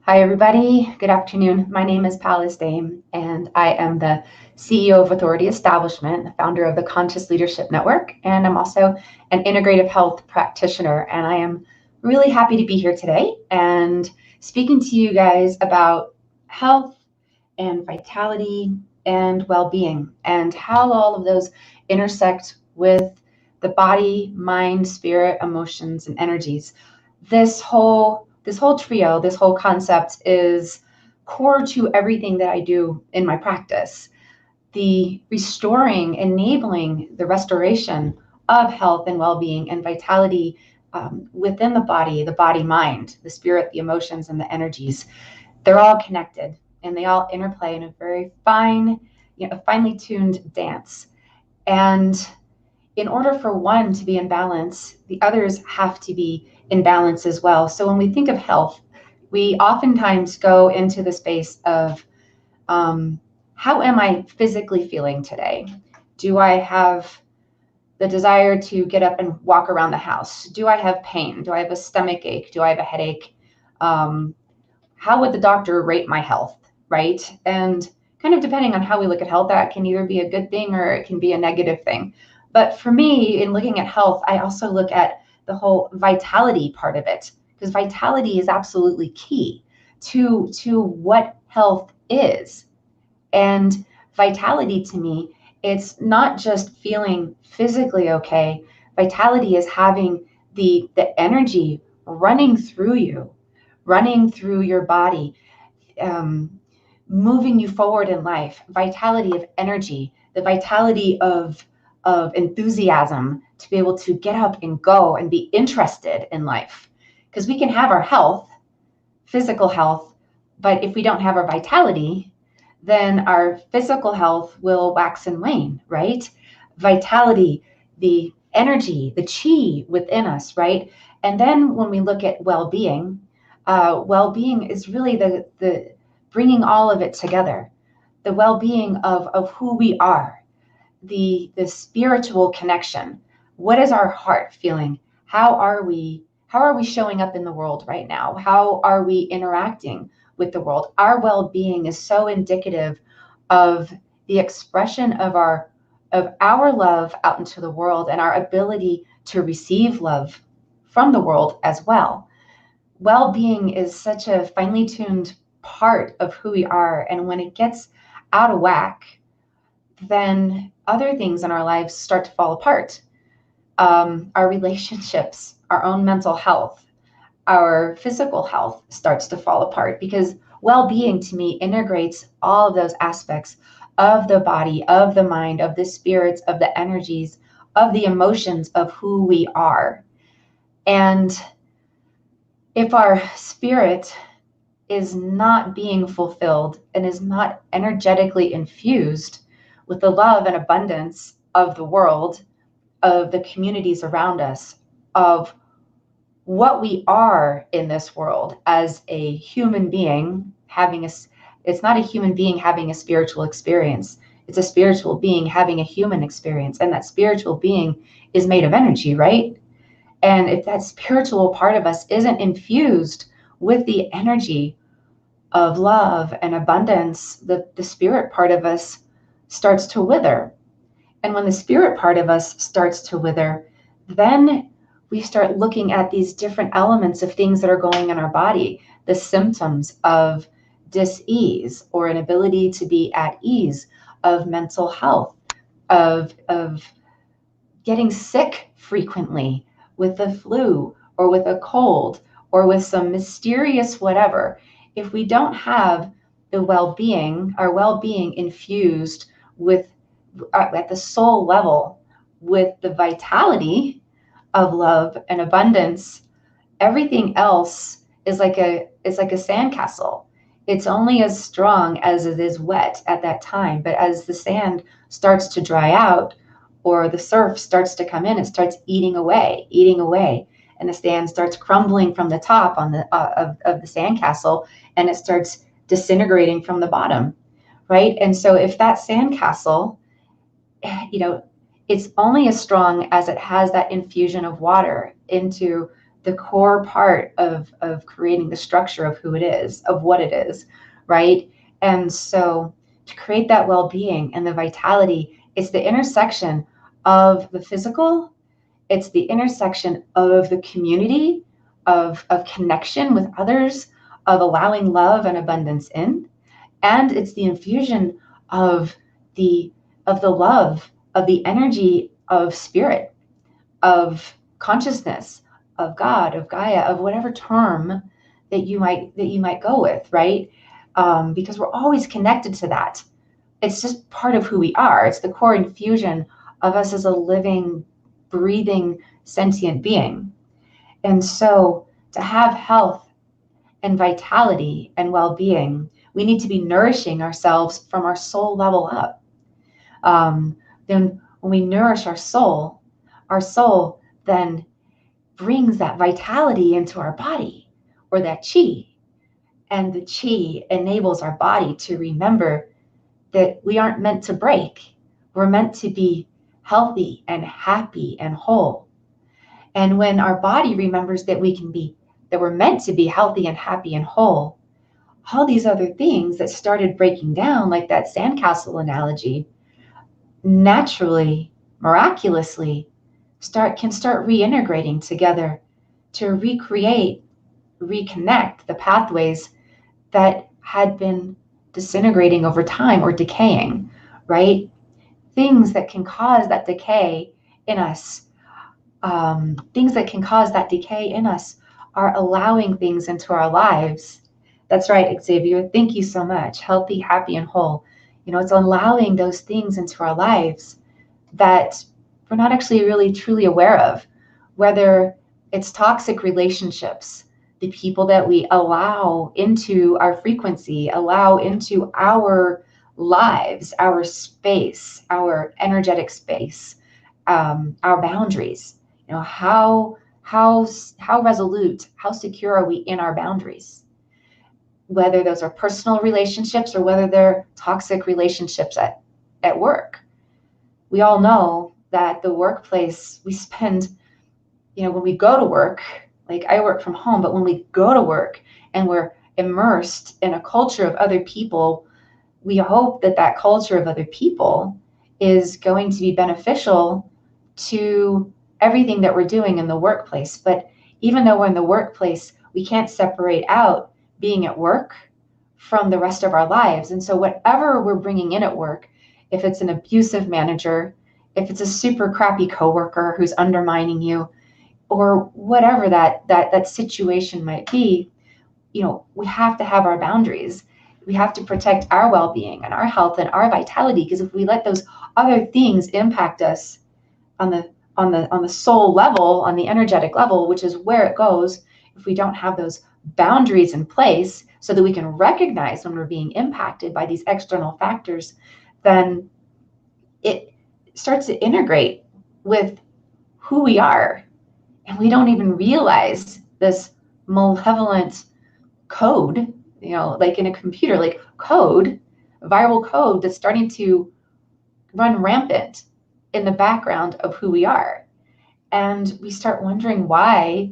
Hi, everybody. Good afternoon. My name is Pallas Dame, and I am the CEO of Authority Establishment, the founder of the Conscious Leadership Network, and I'm also an Integrative Health Practitioner. And I am really happy to be here today and speaking to you guys about health and vitality and well-being and how all of those intersect with the body, mind, spirit, emotions, and energies. This whole trio, this whole concept is core to everything that I do in my practice. The restoring, enabling the restoration of health and well-being and vitality within the body, mind, the spirit, the emotions, and the energies. They're all connected and they all interplay in a very finely tuned dance. And in order for one to be in balance, the others have to be in balance as well. So when we think of health, we oftentimes go into the space of how am I physically feeling today? Do I have the desire to get up and walk around the house? Do I have pain? Do I have a stomach ache? Do I have a headache? How would the doctor rate my health, right? And kind of depending on how we look at health, that can either be a good thing or it can be a negative thing. But for me, in looking at health, I also look at the whole vitality part of it, because vitality is absolutely key to what health is. And vitality to me, it's not just feeling physically okay. Vitality is having the energy running through you, running through your body, moving you forward in life. Vitality of energy, the vitality of enthusiasm to be able to get up and go and be interested in life. Because we can have our health, physical health, but if we don't have our vitality, then our physical health will wax and wane, right? Vitality, the energy, the chi within us, right? And then when we look at well-being, well-being is really the bringing all of it together, the well-being of who we are, the spiritual connection. What is our heart feeling? How are we showing up in the world right now? How are we interacting with the world? Our well-being is so indicative of the expression of our love out into the world and our ability to receive love from the world as well. Well-being is such a finely tuned part of who we are, and when it gets out of whack, then other things in our lives start to fall apart. Our relationships, our own mental health, our physical health starts to fall apart, because well-being to me integrates all of those aspects of the body, of the mind, of the spirits, of the energies, of the emotions of who we are. And if our spirit is not being fulfilled and is not energetically infused with the love and abundance of the world, of the communities around us, of what we are in this world as a human being it's not a human being having a spiritual experience. It's a spiritual being having a human experience. And that spiritual being is made of energy, right? And if that spiritual part of us isn't infused with the energy of love and abundance, the spirit part of us starts to wither. And when the spirit part of us starts to wither, then we start looking at these different elements of things that are going in our body, the symptoms of dis-ease or an ability to be at ease, of mental health, of getting sick frequently with the flu or with a cold or with some mysterious whatever. If we don't have the well-being, our well-being infused with at the soul level with the vitality of love and abundance, everything else is like a sandcastle. It's only as strong as it is wet at that time. But as the sand starts to dry out or the surf starts to come in, it starts eating away, and the sand starts crumbling from the top of the sandcastle, and it starts disintegrating from the bottom, right? And so if that sandcastle, it's only as strong as it has that infusion of water into the core part of creating the structure of who it is, of what it is, right? And so to create that well-being and the vitality, it's the intersection of the physical, it's the intersection of the community, of connection with others, of allowing love and abundance in, and it's the infusion of the love, of the energy of spirit, of consciousness, of God, of Gaia, of whatever term that you might go with, right? Because we're always connected to that. It's just part of who we are. It's the core infusion of us as a living, breathing, sentient being. And so to have health and vitality and well-being, we need to be nourishing ourselves from our soul level up. Then when we nourish our soul then brings that vitality into our body, or that chi. And the chi enables our body to remember that we aren't meant to break. We're meant to be healthy and happy and whole. And when our body remembers that we're meant to be healthy and happy and whole, all these other things that started breaking down, like that sandcastle analogy, naturally, miraculously, can start reintegrating together to reconnect the pathways that had been disintegrating over time or decaying, right? Things that can cause that decay in us, are allowing things into our lives. That's right, Xavier. Thank you so much. Healthy, happy, and whole. It's allowing those things into our lives that we're not actually really truly aware of, whether it's toxic relationships, the people that we allow into our frequency, allow into our lives, our space, our energetic space, our boundaries. How resolute, how secure are we in our boundaries? Whether those are personal relationships or whether they're toxic relationships at work. We all know that the workplace, we spend, when we go to work, like I work from home, but when we go to work and we're immersed in a culture of other people, we hope that that culture of other people is going to be beneficial to everything that we're doing in the workplace. But even though we're in the workplace, we can't separate out being at work from the rest of our lives. And so whatever we're bringing in at work, if it's an abusive manager, if it's a super crappy coworker who's undermining you, or whatever that situation might be, we have to have our boundaries. We have to protect our well-being and our health and our vitality, because if we let those other things impact us on the soul level, on the energetic level, which is where it goes, if we don't have those boundaries in place so that we can recognize when we're being impacted by these external factors, then it starts to integrate with who we are. And we don't even realize this malevolent code, like in a computer, like code, viral code that's starting to run rampant in the background of who we are. And we start wondering why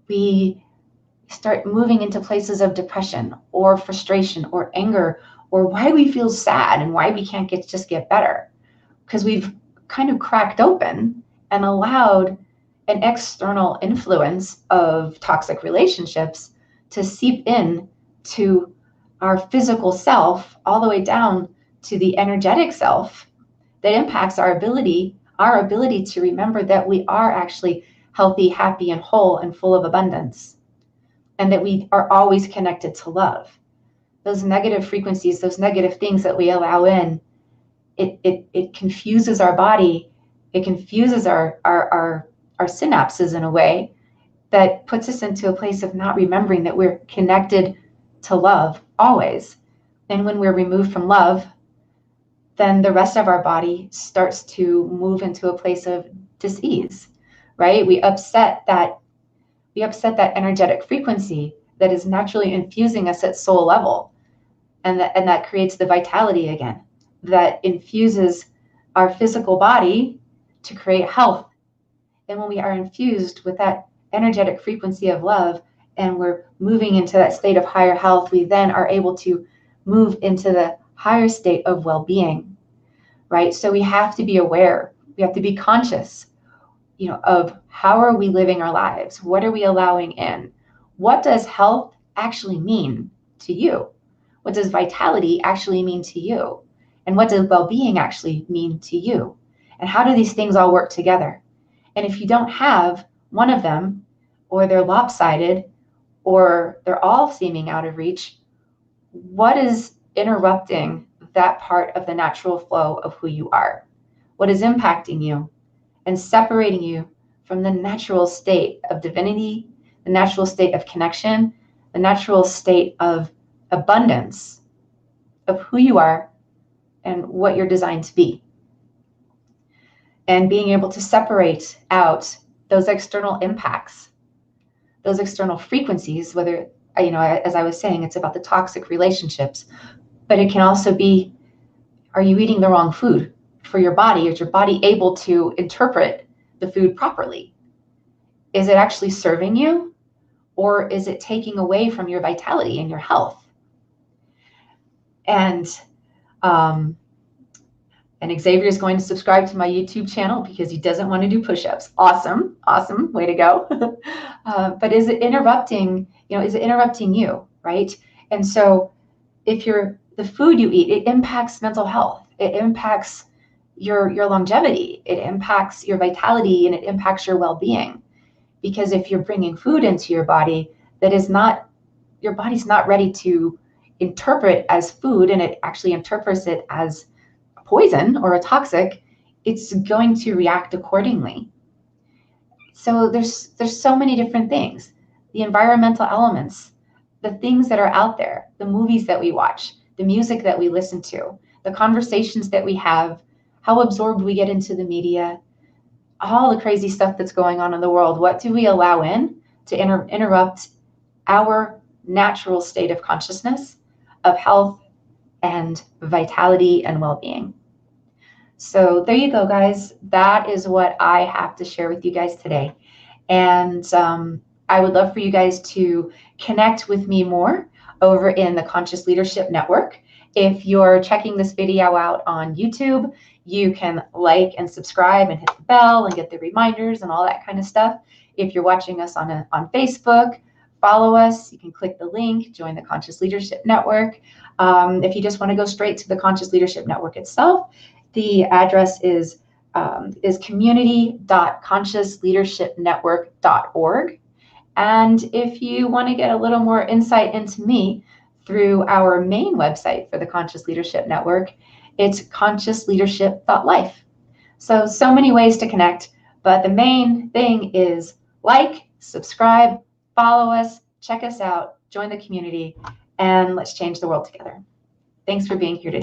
we start moving into places of depression or frustration or anger, or why we feel sad and why we can't just get better. Because we've kind of cracked open and allowed an external influence of toxic relationships to seep in to our physical self, all the way down to the energetic self, that impacts our ability to remember that we are actually healthy, happy, and whole and full of abundance, and that we are always connected to love. Those negative frequencies, those negative things that we allow in, it confuses our body. It confuses our synapses in a way that puts us into a place of not remembering that we're connected to love always. And when we're removed from love, then the rest of our body starts to move into a place of dis-ease, right? We upset that energetic frequency that is naturally infusing us at soul level. And that creates the vitality again, that infuses our physical body to create health. And when we are infused with that energetic frequency of love, and we're moving into that state of higher health, we then are able to move into the higher state of well-being, right? So we have to be aware, we have to be conscious, of how are we living our lives? What are we allowing in? What does health actually mean to you? What does vitality actually mean to you? And what does well-being actually mean to you? And how do these things all work together? And if you don't have one of them, or they're lopsided, or they're all seeming out of reach, what is interrupting that part of the natural flow of who you are? What is impacting you and separating you from the natural state of divinity, the natural state of connection, the natural state of abundance of who you are and what you're designed to be? And being able to separate out those external impacts, those external frequencies, whether, as I was saying, it's about the toxic relationships, but it can also be, are you eating the wrong food for your body? Is your body able to interpret the food properly? Is it actually serving you, or is it taking away from your vitality and your health? And Xavier is going to subscribe to my YouTube channel because he doesn't want to do push-ups. Awesome, way to go. But is it interrupting, is it interrupting you, right? And so if the food you eat, it impacts mental health. It impacts your longevity. It impacts your vitality, and it impacts your well-being. Because if you're bringing food into your body that is not, your body's not ready to interpret as food, and it actually interprets it as poison or a toxic, it's going to react accordingly. So there's so many different things. The environmental elements, the things that are out there, the movies that we watch, the music that we listen to, the conversations that we have, how absorbed we get into the media, all the crazy stuff that's going on in the world. What do we allow in to interrupt our natural state of consciousness, of health and vitality and well-being? So there you go, guys. That is what I have to share with you guys today. And I would love for you guys to connect with me more over in the Conscious Leadership Network. If you're checking this video out on YouTube, you can like and subscribe and hit the bell and get the reminders and all that kind of stuff. If you're watching us on Facebook, follow us. You can click the link, join the Conscious Leadership Network. If you just want to go straight to the Conscious Leadership Network itself, the address is community.consciousleadershipnetwork.org. And if you want to get a little more insight into me through our main website for the Conscious Leadership Network, it's consciousleadership.life. So many ways to connect, but the main thing is like, subscribe, follow us, check us out, join the community, and let's change the world together. Thanks for being here today.